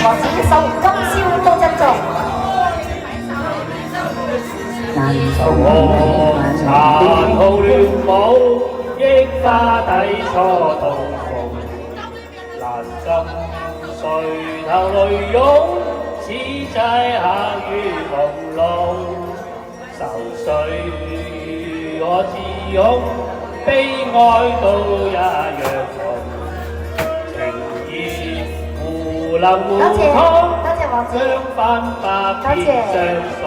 我自己手今宵多珍重。我殘酷亂舞，益花底初到逢，難禁垂頭淚湧，此際行於朦朧，愁緒我自擁，悲哀都一樣濃，情意互能互通，相翻百變相送。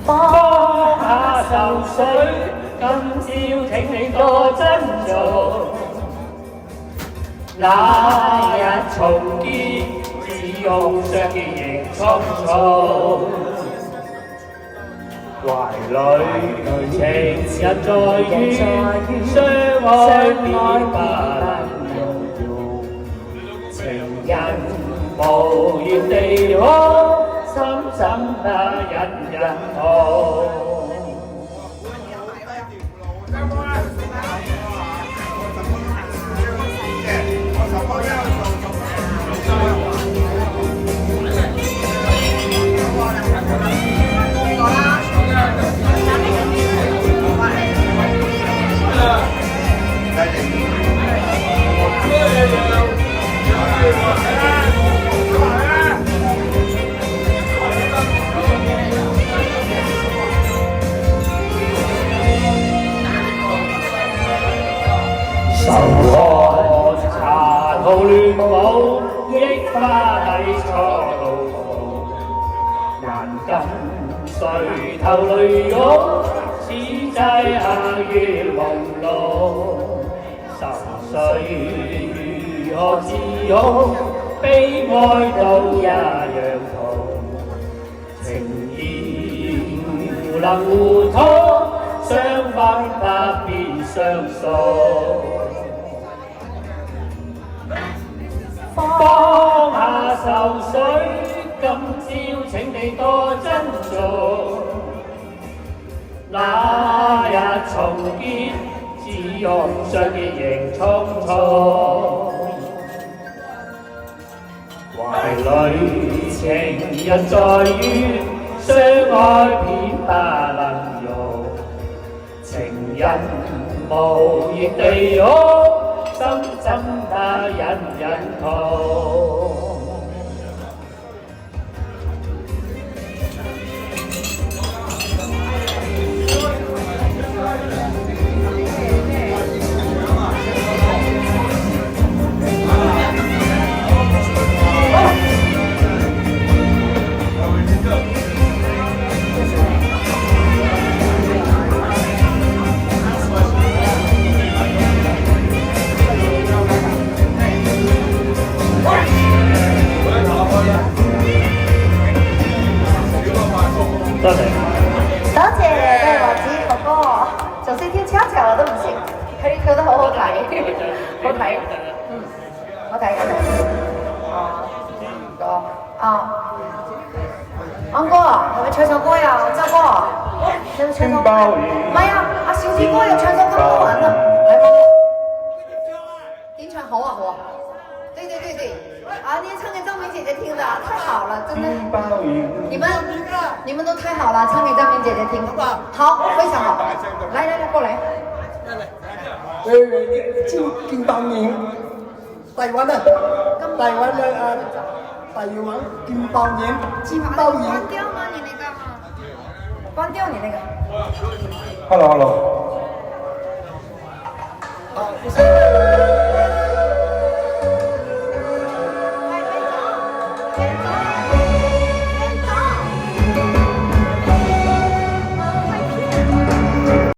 放下愁緒，今宵請你多珍重。那日重見，只用相見亦匆匆。懷裏情人在於相愛便不能容，情人無言地哭。深深的引痛。愁河殘酷亂舞，益花底初到逢，難禁垂頭淚湧，此際行於朦朧，愁緒何自擁，悲哀都一樣同，情意互能互通，相分百變相送。放下愁緒，今宵請你多珍重。那日重見，只用相見亦匆匆。懷裏情人在於相愛便不能容，情人無言地哭。深深的引痛。多謝，多謝華子哥哥，就識跳恰恰我都唔識，佢跳得好好睇，好睇，好睇，歌，安哥啊，係咪唱首歌呀？周哥啊，有冇唱首歌？唔係啊，阿小子哥又唱首金歌文啊，來吧，點唱好啊好啊，對對對對。啊，你也唱給張明姐姐聽的，太好了，真的。你們都太好了，唱給張明姐姐聽，好，非常好。來，過來。金邦年，台灣啊，台灣的台灣金邦年，金邦年。關掉嗎？你那個？關掉你那個。Hello。好，